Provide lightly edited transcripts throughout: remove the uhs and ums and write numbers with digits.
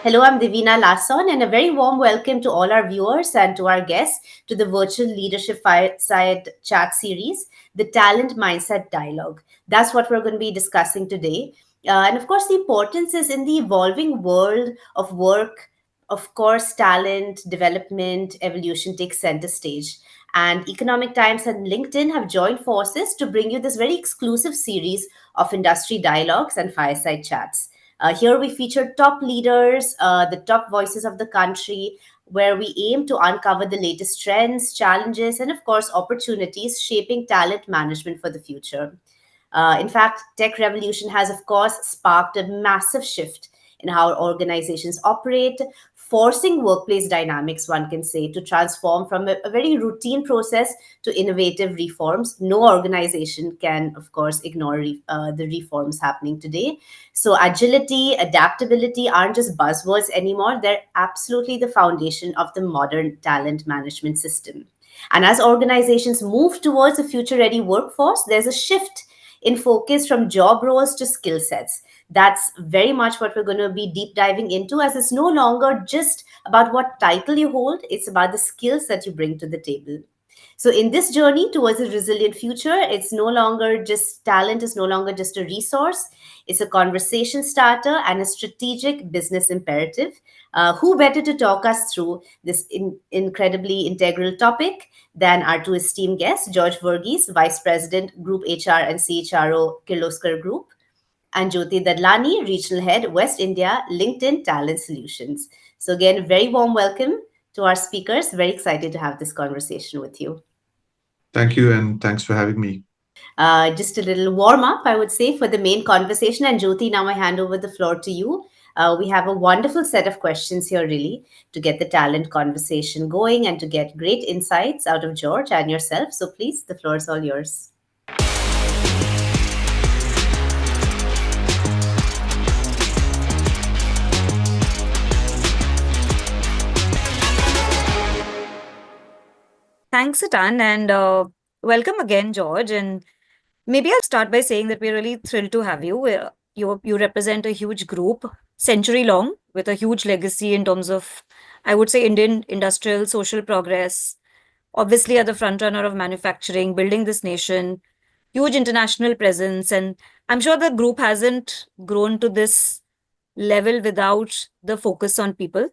Hello, I'm Divina Lasson, and a very warm welcome to all our viewers and to our guests to the virtual leadership fireside chat series, the Talent Mindset Dialogue. That's what we're going to be discussing today. And of course, the importance is in the evolving world of work. Of course, talent, development, evolution takes center stage. And Economic Times and LinkedIn have joined forces to bring you this very exclusive series of industry dialogues and fireside chats. Here we feature top leaders, the top voices of the country, where we aim to uncover the latest trends, challenges, and of course, opportunities shaping talent management for the future. In fact, tech revolution has, of course, sparked a massive shift in how organizations operate, forcing workplace dynamics, one can say, to transform from a very routine process to innovative reforms. No organization can, of course, ignore the reforms happening today. So, agility, adaptability aren't just buzzwords anymore, they're absolutely the foundation of the modern talent management system. And as organizations move towards a future ready workforce, there's a shift in focus from job roles to skill sets. That's very much what we're going to be deep diving into, as it's no longer just about what title you hold, it's about the skills that you bring to the table. So, in this journey towards a resilient future, it's no longer just talent, is no longer just a resource. It's a conversation starter and a strategic business imperative. Who better to talk us through this incredibly integral topic than our two esteemed guests, George Verghese, Vice President, Group HR and CHRO, Kirloskar Group, and Jyoti Dadlani, Regional Head, West India, LinkedIn Talent Solutions. So, again, very warm welcome to our speakers. Very excited to have this conversation with you. Thank you, and thanks for having me. Just a little warm up, I would say, for the main conversation. And Jyoti, now I hand over the floor to you. We have a wonderful set of questions here, really, to get the talent conversation going and to get great insights out of George and yourself. So please, the floor is all yours. Thanks a ton, and welcome again, George. And maybe I'll start by saying that we're really thrilled to have you. You represent a huge group, century long, with a huge legacy in terms of, I would say, Indian industrial social progress. Obviously, are the front runner of manufacturing, building this nation, huge international presence, and I'm sure the group hasn't grown to this level without the focus on people.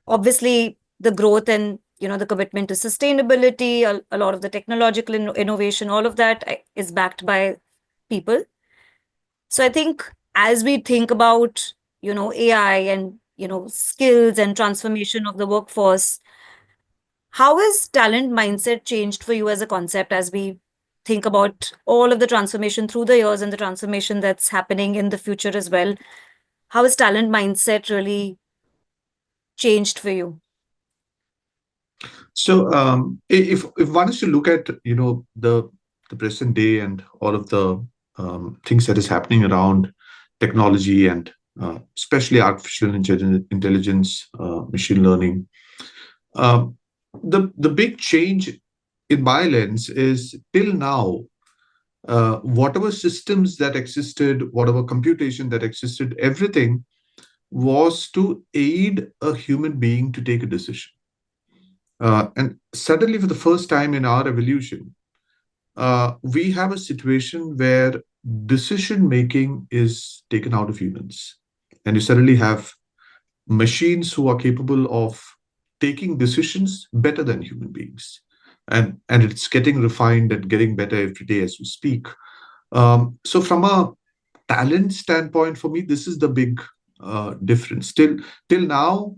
Obviously, the growth and the commitment to sustainability, a lot of the technological innovation, all of that is backed by people. So I think as we think about AI and skills and transformation of the workforce, how has talent mindset changed for you as a concept as we think about all of the transformation through the years and the transformation that's happening in the future as well? How has talent mindset really changed for you? So, if one is to look at the present day and all of the things that is happening around technology and especially artificial intelligence, machine learning, uh, the big change in my lens is till now, whatever systems that existed, whatever computation that existed, everything was to aid a human being to take a decision. And suddenly, for the first time in our evolution, we have a situation where decision making is taken out of humans. And you suddenly have machines who are capable of taking decisions better than human beings. And it's getting refined and getting better every day as we speak. So, from a talent standpoint, for me, this is the big difference. Till now,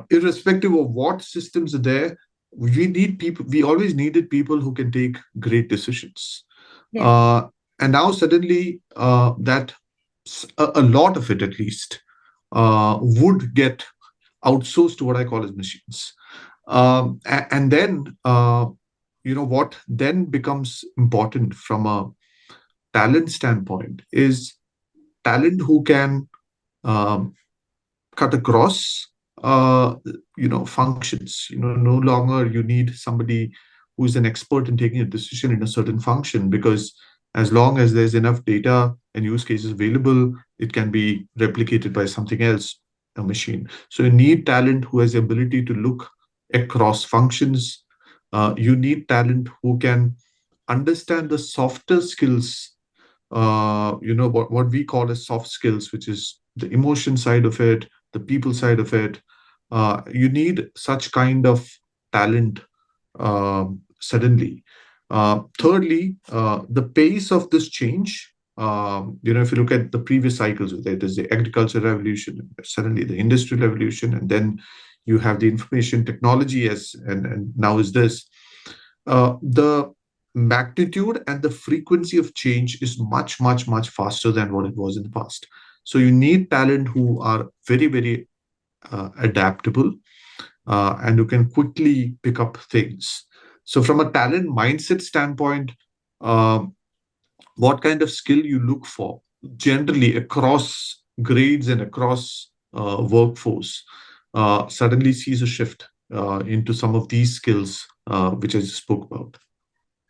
irrespective of what systems are there, we need people. We always needed people who can take great decisions. Yeah. And now suddenly, that a lot of it, at least, would get outsourced to what I call as machines. And then, what then becomes important from a talent standpoint is talent who can um, cut across functions. No longer you need somebody who is an expert in taking a decision in a certain function, because as long as there's enough data and use cases available, it can be replicated by something else. a machine. So you need talent who has the ability to look across functions. You need talent who can understand the softer skills, what we call as soft skills, which is the emotion side of it, the people side of it. You need such kind of talent suddenly. Thirdly, the pace of this change. If you look at the previous cycles, there is the agricultural revolution, suddenly the industrial revolution, and then you have the information technology and now is this. The magnitude and the frequency of change is much, much, much faster than what it was in the past. So you need talent who are very, very adaptable, and who can quickly pick up things. So, from a talent mindset standpoint, um, what kind of skill you look for generally across grades and across workforce suddenly sees a shift into some of these skills which I just spoke about.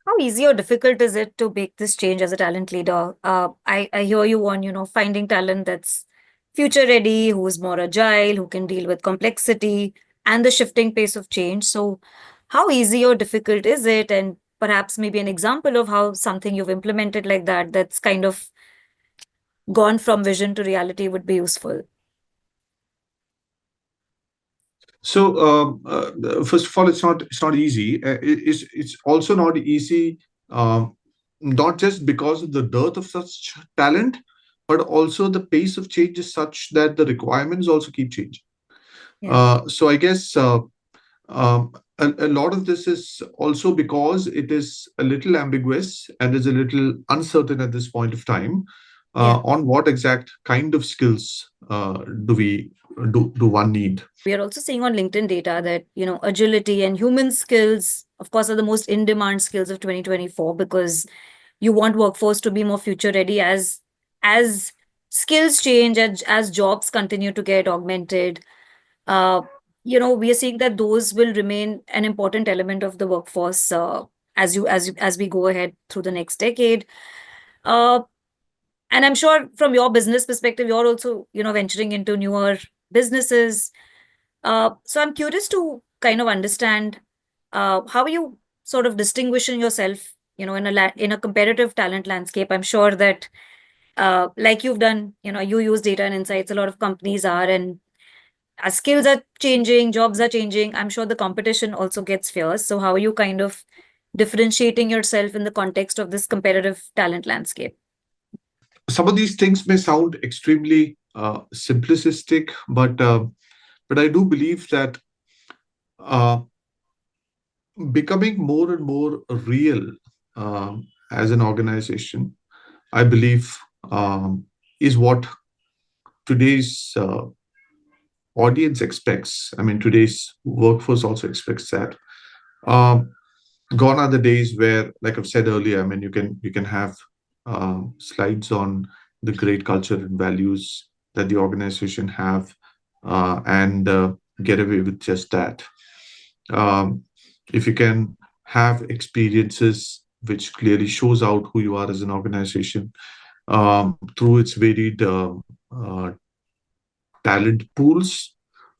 How easy or difficult is it to make this change as a talent leader? I hear you on, finding talent that's future ready, who's more agile, who can deal with complexity and the shifting pace of change. So, how easy or difficult is it? And perhaps maybe an example of how something you've implemented like that, that's kind of gone from vision to reality would be useful. So first of all, it's not easy. It's also not easy, um, not just because of the dearth of such talent, but also the pace of change is such that the requirements also keep changing. Yeah. So I guess a lot of this is also because it is a little ambiguous and is a little uncertain at this point of time Yeah. on what exact kind of skills do one need. We are also seeing on LinkedIn data that, agility and human skills, of course, are the most in demand skills of 2024 because you want workforce to be more future ready as skills change, as jobs continue to get augmented. uh, we are seeing that those will remain an important element of the workforce as we go ahead through the next decade. uh, and I'm sure from your business perspective, you're also venturing into newer businesses. So I'm curious to kind of understand how are you sort of distinguishing yourself, in a competitive talent landscape. I'm sure that, like you've done, you use data and insights. A lot of companies are, and as skills are changing, jobs are changing. I'm sure the competition also gets fierce. So how are you kind of differentiating yourself in the context of this competitive talent landscape? Some of these things may sound extremely simplistic, but I do believe that uh, becoming more and more real as an organization, I believe, is what today's audience expects. I mean, today's workforce also expects that. Um, Gone are the days where, like I've said earlier, I mean, you can have slides on the great culture and values that the organization have, and get away with just that. Um, if you can have experiences which clearly shows out who you are as an organization through its varied talent pools,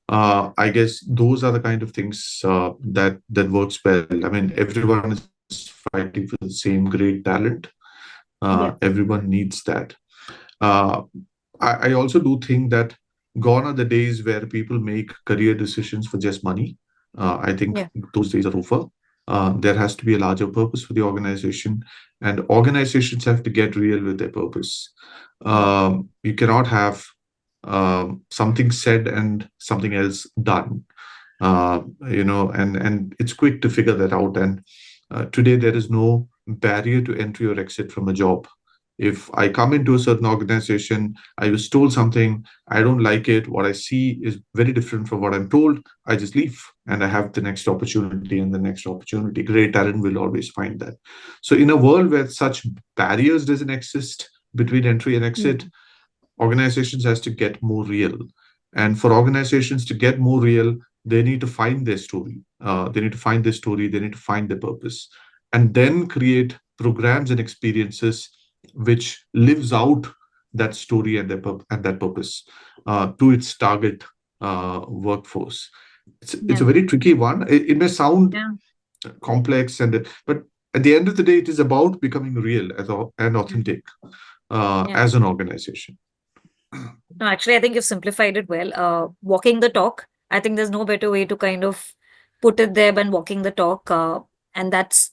I guess those are the kind of things that works well. I mean, everyone is fighting for the same great talent. Yeah. Everyone needs that. Uh, I also do think that gone are the days where people make career decisions for just money. I think Yeah. those days are over. There has to be a larger purpose for the organization, and organizations have to get real with their purpose. Yeah. You cannot have something said and something else done. And it's quick to figure that out. And today there is no barrier to entry or exit from a job. If I come into a certain organization, I was told something, I don't like it, what I see is very different from what I'm told, I just leave and I have the next opportunity and the next opportunity. Great talent will always find that. So in a world where such barriers doesn't exist between entry and exit, Mhm. organizations has to get more real. And for organizations to get more real, they need to find their story. They need to find their story, they need to find their purpose, and then create programs and experiences which lives out that story and that purpose to its target workforce. It's Yeah. a very tricky one. It may sound Yeah. complex, but at the end of the day, it is about becoming real and Yeah. authentic Yeah. as an organization. No, actually, I think you've simplified it well. Walking the talk. I think there's no better way to kind of put it there than walking the talk. And that's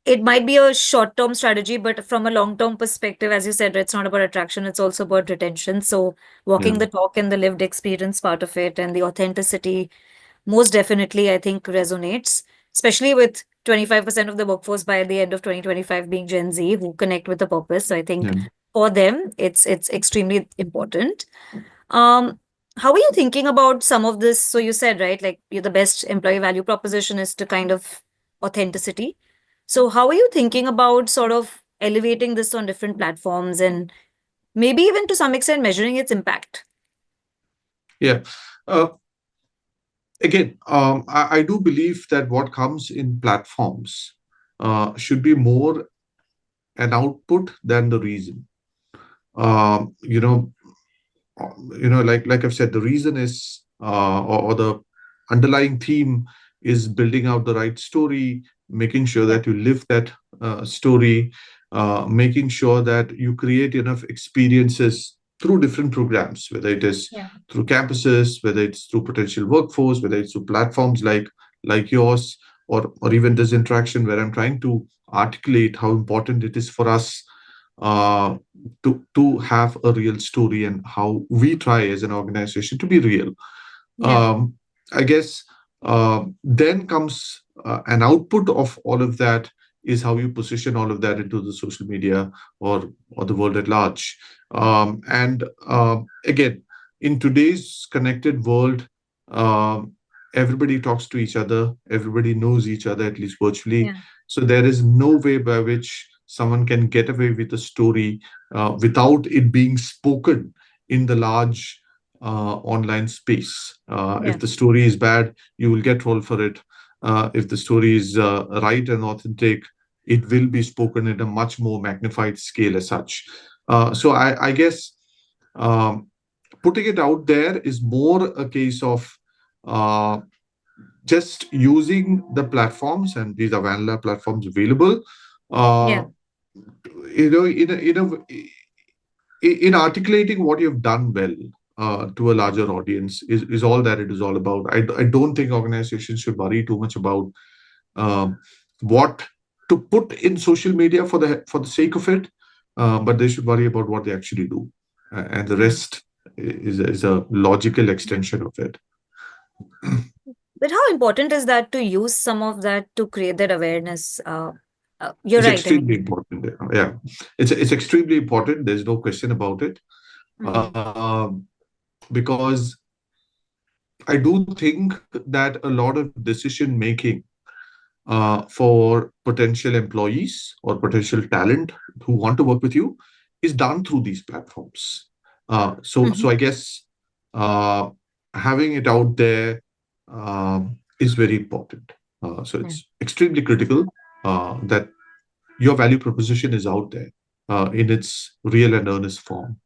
it might be a short term strategy, but from a long term perspective, as you said, it's not about attraction, it's also about retention. So, Yeah, walking the talk and the lived experience part of it and the authenticity most definitely, I think, resonates, especially with 25% of the workforce by the end of 2025 being Gen Z who connect with the purpose. So, I think yeah. for them, it's extremely important. Um, how are you thinking about some of this? So you said, right, like the best employee value proposition is to kind of authenticity. So how are you thinking about sort of elevating this on different platforms and maybe even to some extent measuring its impact? Yeah. Uh, Again, I do believe that what comes in platforms should be more an output than the reason. Um, you know, like I've said, the reason is or the underlying theme is building out the right story, making sure Yeah, that you live that story, making sure that you create enough experiences through different programs, whether it is yeah, through campuses, whether it's through potential workforce, whether it's through platforms like yours, or even this interaction where I'm trying to articulate how important it is for us uh, to have a real story and how we try as an organization to be real. yeah, um, I guess then comes an output of all of that is how you position all of that into the social media or the world at large. And again, in today's connected world, um, everybody talks to each other, everybody knows each other, at least virtually. yeah, So there is no way by which someone can get away with a story without it being spoken in the large online space. yeah, If the story is bad, you will get trolled for it. If the story is right and authentic, it will be spoken at a much more magnified scale as such. So I guess um, putting it out there is more a case of uh, just using the platforms, and these are vanilla platforms available. Uh, yeah, in articulating what you've done well to a yeah, larger audience is all that it is all about. I don't think organizations should worry too much about um, what to put in social media for the sake of it, but they should worry about what they actually do, and the yeah. rest is a logical extension of it. But how important is that to use some of that to create that awareness? You're It's right. I extremely mean, important. Yeah, it's extremely important. There's no question about it, mm, because I do think that a lot of decision making for potential employees or potential talent who want to work with you is done through these platforms. So mhm, I guess uh, having it out there is very important. So yeah. it's extremely critical that your value proposition is out there in its real and earnest form.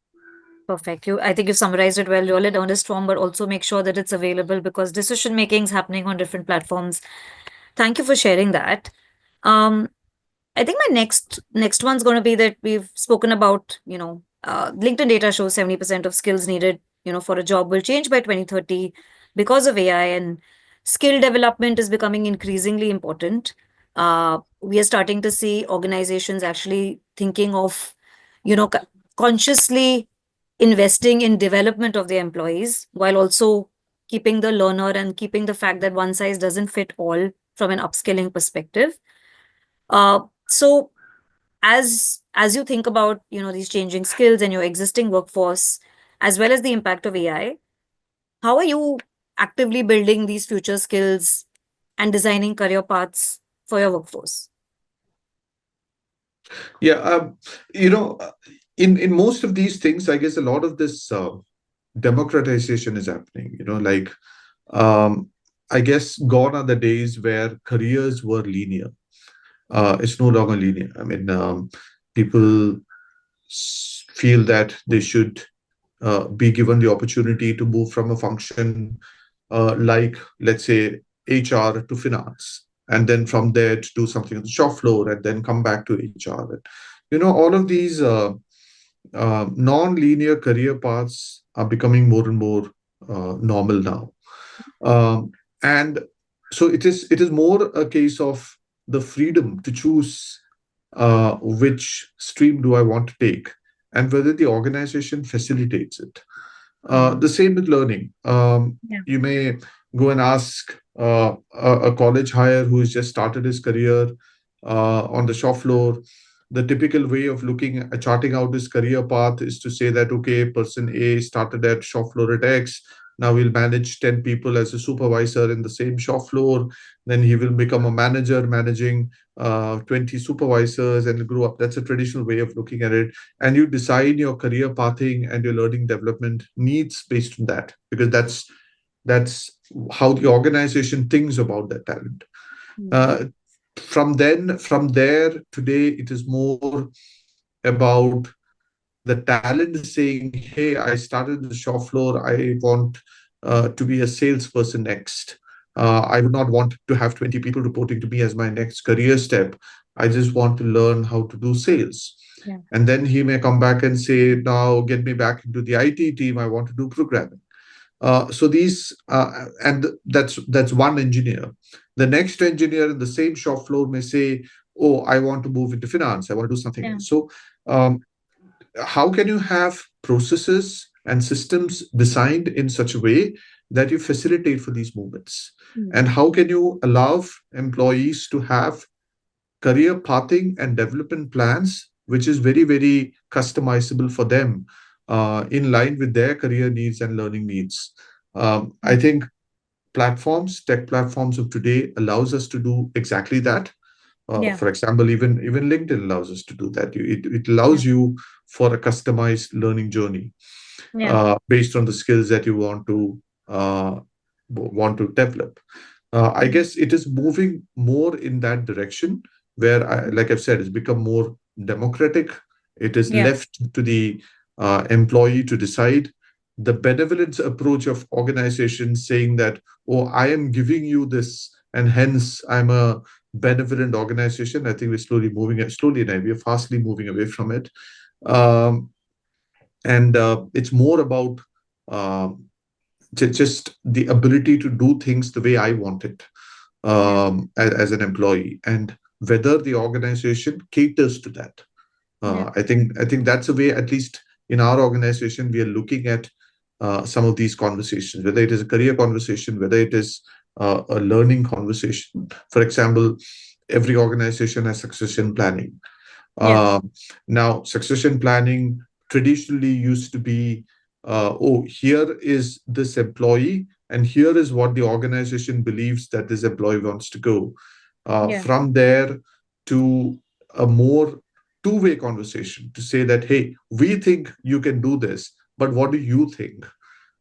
Perfect. I think you summarized it well. Roll it honest form, but also make sure that it's available because decision making is happening on different platforms. Thank you for sharing that. Um, I think my next one's going to be that we've spoken about, LinkedIn data shows 70% of skills needed, for a job will change by 2030 because of AI and skill development is becoming increasingly important. We are starting to see organizations actually thinking of, consciously investing in development of their employees while also keeping the learner and keeping the fact that one size doesn't fit all from an upskilling perspective. So as you think about these changing skills and your existing workforce as well as the impact of AI, how are you actively building these future skills and designing career paths for your workforce? Yeah, you know, in most of these things, I guess a lot of this democratization is happening. Like um, I guess gone are the days where careers were linear. It's no longer linear. I mean, people feel that they should be given the opportunity to move from a function like, let's say, HR to finance, and then from there to do something on the shop floor, and then come back to HR. And, all of these non-linear career paths are becoming more and more normal now. And so it is more a case of the freedom to choose which stream do I want to take, and whether the organization facilitates it. The same with learning. Yeah. You may go and ask a college hire who has just started his career on the shop floor. The typical way of looking at charting out his career path is to say that, okay, person A started at shop floor at X. Now he'll manage 10 people as a supervisor in the same shop floor. Then he will become a manager managing 20 supervisors and grow up. That's a traditional way of looking at it. And you design your career pathing and your learning development needs based on that, because that's how the organization thinks about that talent. Mm. uh, from there, today it is more about the talent saying, hey, I started the shop floor, I want to be a salesperson next. I would not want to have 20 people reporting to me as my next career step. I just want to learn how to do sales. Yeah. And then he may come back and say, now get me back into the IT team, I want to do programming. So these and that's one engineer. The next engineer in the same shop floor may say, oh, I want to move into finance, I want to do something Yeah. else. So um, how can you have processes and systems designed in such a way that you facilitate for these movements? Mm. And how can you allow employees to have career pathing and development plans, which is very, very customizable for them, in line with their career needs and learning needs? I Mm. think tech platforms of today allows us to do exactly that. Yeah. For example, even LinkedIn allows us to do that. It Yeah. allows you for a customized learning journey Yeah. based on the skills that you uh, want to develop. I Mm. guess it is moving more in that direction where, like I've said, it's become more democratic. It is Yeah. left to the employee to decide. The benevolence approach of organizations saying that, oh, I am giving you this, and hence I'm a benevolent organization. I think we're slowly, and we're fastly moving away from it. Um, and it's more about uh, just the ability to do things the way I want it, Yeah. as an employee, and whether the organization caters to that. Yeah. I think that's a way, at least in our organization, we are looking at some of these conversations, whether it is a career conversation, whether it is a learning conversation. For example, every organization has succession planning. Yeah. Um, Now, succession planning traditionally used to be, oh, here is this employee, and here is what the organization believes that this employee wants to go. Yeah. From there to a more two-way conversation to say that, hey, we think you can do this, but what do you think?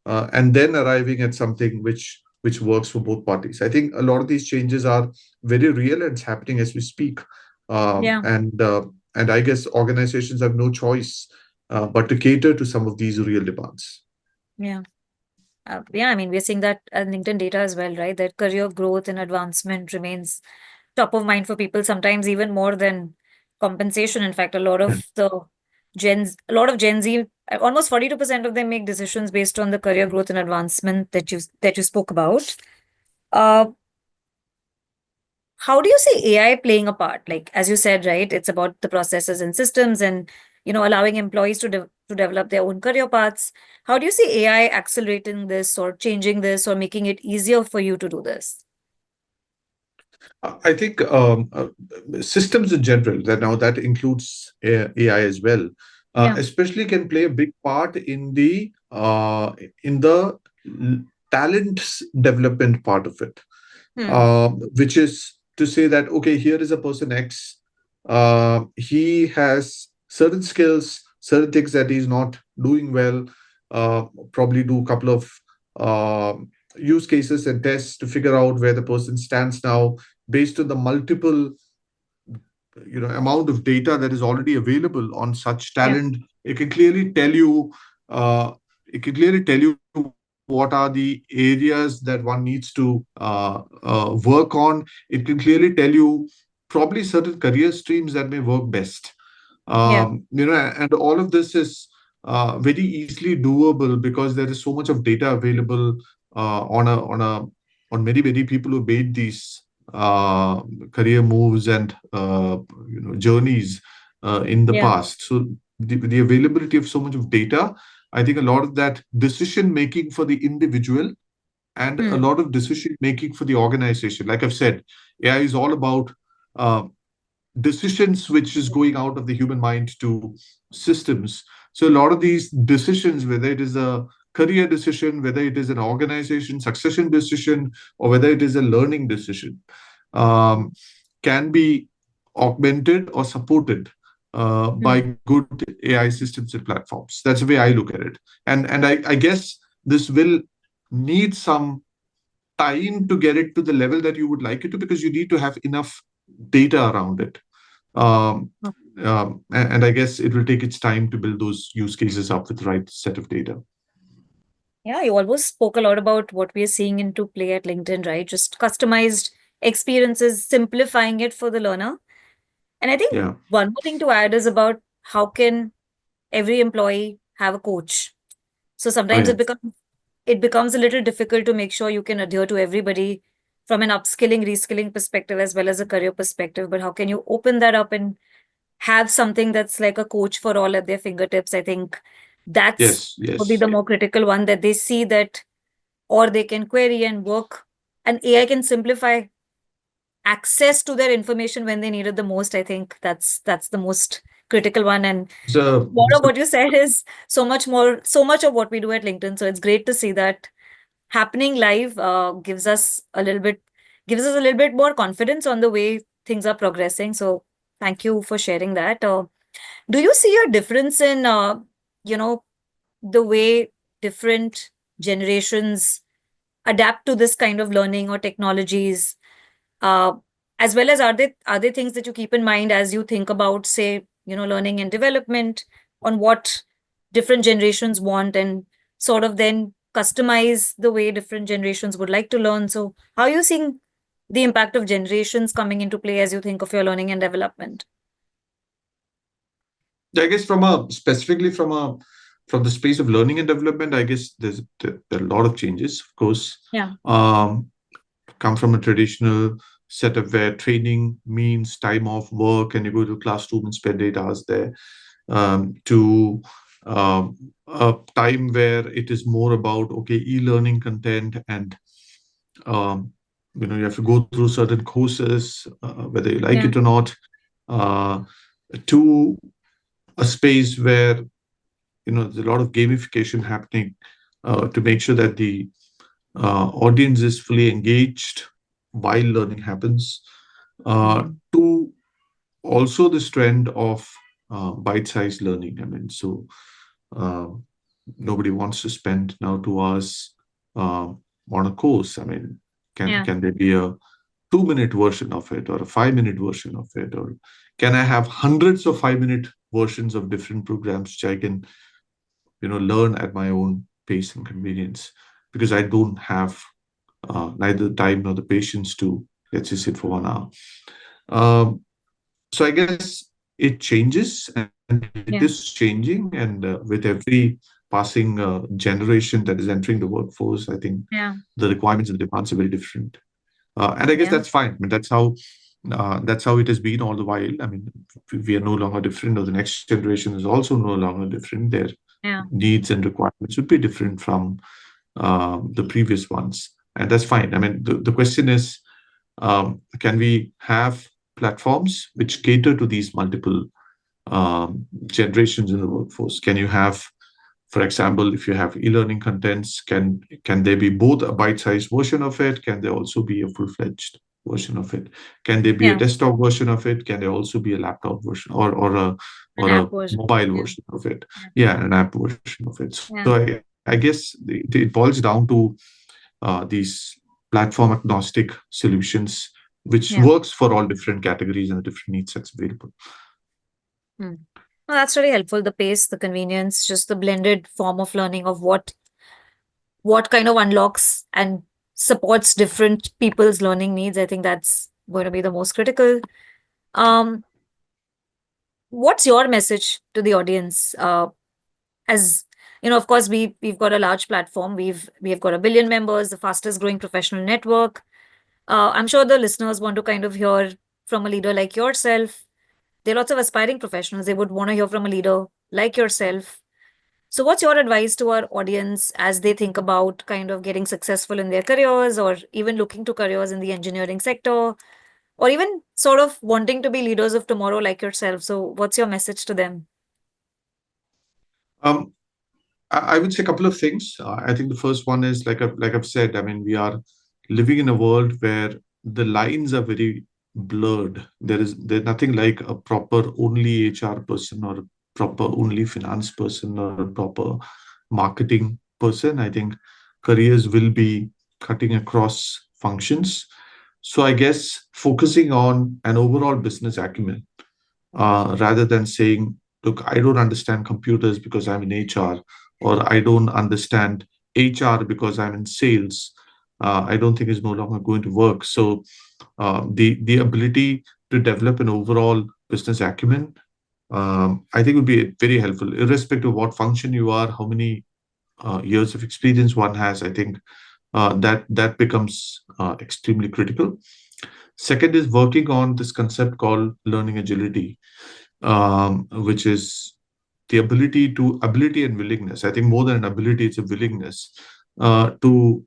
And then arriving at something which works for both parties. I think a lot of these changes are very real and it's happening as we speak. Yeah. And I guess organizations have no choice but to cater to some of these real demands. Yeah. Yeah, I mean, we're seeing that LinkedIn data as well, right? That career growth and advancement remains top of mind for people, sometimes even more than compensation. In fact, a lot of Gen Z, almost 42% of them make decisions based on the career growth and advancement that you spoke about. Uh, how do you see AI playing a part? Like, as you said, right, it's about the processes and systems and, allowing employees to develop their own career paths. How do you see AI accelerating this or changing this or making it easier for you to do this? I think systems in general, that now that includes AI as well, Yeah. especially can play a big part in the talent development part of it, Hmm. which is to say that, okay, here is a person X. He has certain skills, certain things that he's not doing well. Probably do a couple of use cases and tests to figure out where the person stands now based on the multiple amount of data that is already available on such Yeah. talent. It can clearly tell you it can clearly tell you what are the areas that one needs to work on. It can clearly tell you probably certain career streams that may work best. Yeah. And all of this is very easily doable because there is so much of data available on many people who made these career moves and journeys in the Yeah. past. So the availability of so much of data, I think a lot of that decision making for the individual and a Hmm. lot of decision making for the organization. Like I've said, AI is all about uh, decisions which is going out of the human mind to systems. So a lot of these decisions, whether it is a career decision, whether it is an organization succession decision, or whether it is a learning decision, um, can be augmented or supported by Hmm. good AI systems and platforms. That's the way I look at it. And I guess this will need some time to get it to the level that you would like it to, because you need to have enough data around it. Um, and I guess it will take its time to build those use cases up with the right set of data. Yeah, you almost spoke a lot about what we are seeing into play at LinkedIn, right? Just customized experiences, simplifying it for the learner. And I think Yeah. one more thing to add is about how can every employee have a coach. So Oh, sometimes yeah. it becomes a little difficult to make sure you can adhere to everybody from an upskilling, reskilling perspective as well as a career perspective. But how can you open that up and have something that's like a coach for all at their fingertips? I think that's Yes. probably Yes. the more critical one, that they see that, or they can query and work, and AI can simplify access to their information when they need it the most. I think that's the most critical one. And There's a, a lot of what you said is so much of what we do at LinkedIn. So it's great to see that happening live. Gives us a little bit more confidence on the way things are progressing. So thank you for sharing that. Do you see a difference in you know the way different generations adapt to this kind of learning or technologies, uh, as well as are there things that you keep in mind as you think about, say, learning and development, on what different generations want, and sort of then customize the way different generations would like to learn? So how are you seeing the impact of generations coming into play as you think of your learning and development? I guess from the space of learning and development, I guess there are a lot of changes, of course. Yeah. Um, Come from a traditional setup where training means time off work and you go to a classroom and spend 8 hours there, to a time where it is more about, okay, e-learning content, and um, you have to go through certain courses, whether you like Yeah. it or not, uh, to a space where there's a lot of gamification happening to make sure that the audience is fully engaged while learning happens, to also this trend of bite-sized learning. I mean, so uh, nobody wants to spend now 2 hours uh, on a course. I mean, Yeah. can there be a 2-minute version of it, or a 5-minute version of it, or can I have hundreds of 5-minute versions of different programs which I can learn at my own pace and convenience, because I don't have neither the time nor the patience to, let's just sit for 1 hour. Um, so I guess it changes, and it is Yeah. changing. And with every passing generation that is entering the workforce, I think Yeah. the requirements and the demands are very different. And I guess Yeah. that's fine. I mean, that's how it has been all the while. I mean, we are no longer different, or the next generation is also no longer different. Their Yeah. needs and requirements would be different from the previous ones, and that's fine. I mean, the question is, can we have platforms which cater to these multiple generations in the workforce? Can you have, for example, if you have e-learning contents, can there be both a bite-sized version of it? Can there also be a full-fledged version of it? Can there be a Yeah. desktop version of it? Can there also be a laptop version, An or a app version. mobile Yeah. version of it? Yeah. Yeah, an app version of it. So Yeah. I guess it boils down to these platform agnostic solutions, which Yeah. works for all different categories and the different needs that's available. Hmm. No, that's really helpful. The pace, the convenience, just the blended form of learning of what kind of unlocks and supports different people's learning needs. I think that's going to be the most critical. Um, what's your message to the audience? As you know, of course, we've got a large platform. We've got 1 billion members, the fastest growing professional network. I'm sure the listeners want to kind of hear from a leader like yourself. There are lots of aspiring professionals. They would want to hear from a leader like yourself. So, what's your advice to our audience as they think about kind of getting successful in their careers or even looking to careers in the engineering sector or even sort of wanting to be leaders of tomorrow like yourself? So, what's your message to them? Um, I would say a couple of things. I think the first one is like I've said. I mean, we are living in a world where the lines are very blurred. There's nothing like a proper only HR person or a proper only finance person or a proper marketing person. I think careers will be cutting across functions. So I guess focusing on an overall business acumen rather than saying, look, I don't understand computers because I'm in HR, or I don't understand HR because I'm in sales. I don't think is no longer going to work. So the ability to develop an overall business acumen, I think would be very helpful, irrespective of what function you are, how many years of experience one has. I think that becomes extremely critical. Second is working on this concept called learning agility, which is the ability and willingness. I think more than an ability, it's a willingness to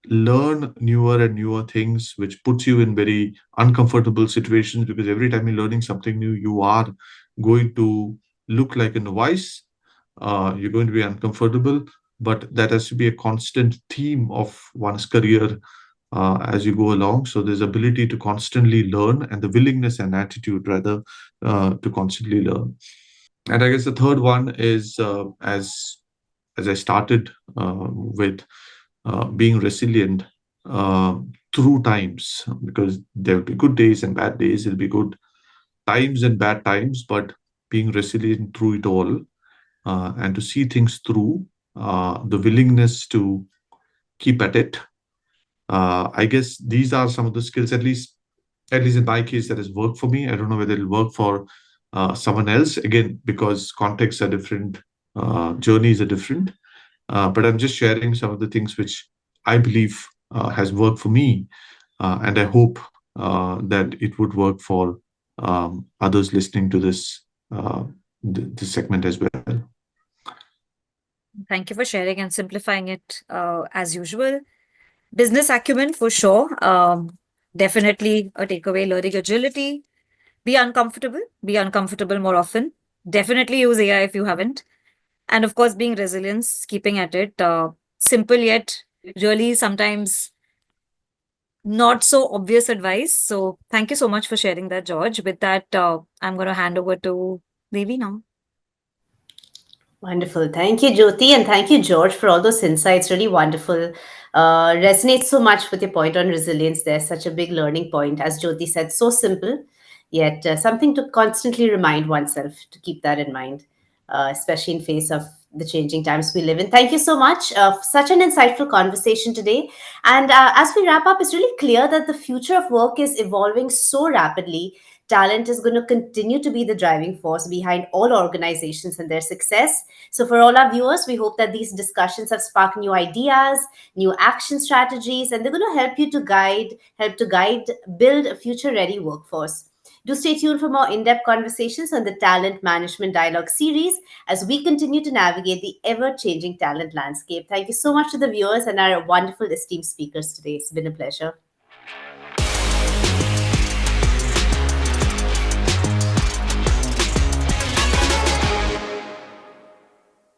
learn newer and newer things, which puts you in very uncomfortable situations because every time you're learning something new, you are going to look like a novice. You're going to be uncomfortable, but that has to be a constant theme of one's career as you go along. So there's ability to constantly learn and the willingness and attitude rather to constantly learn. And I guess the third one is as I started with being resilient uh, through times, because there will be good days and bad days. There'll be good times and bad times, but being resilient through it all and to see things through, the willingness to keep at it. I guess these are some of the skills, at least in my case, that has worked for me. I don't know whether it'll work for someone else. Again, because contexts are different, journeys are different. But I'm just sharing some of the things which I believe has worked for me, and I hope that it would work for others listening to this segment as well. Thank you for sharing and simplifying it as usual. Business acumen for sure. Definitely a takeaway learning agility. Be uncomfortable more often. Definitely use AI if you haven't. And of course, being resilience, keeping at it. Simple yet really sometimes not so obvious advice. So thank you so much for sharing that, George. With that, I'm going to hand over to Devi now. Wonderful. Thank you, Jyoti, and thank you, George, for all those insights. Really wonderful. Resonates so much with your point on resilience. There's such a big learning point. As Jyoti said, so simple, yet something to constantly remind oneself to keep that in mind, especially in face of the changing times we live in. Thank you so much. For such an insightful conversation today. And as we wrap up, it's really clear that the future of work is evolving so rapidly. Talent is going to continue to be the driving force behind all organizations and their success. So, for all our viewers, we hope that these discussions have sparked new ideas, new action strategies, and they're going to help to guide, build a future-ready workforce. Do stay tuned for more in-depth conversations on the Talent Management Dialogue series as we continue to navigate the ever-changing talent landscape. Thank you so much to the viewers and our wonderful esteemed speakers today. It's been a pleasure.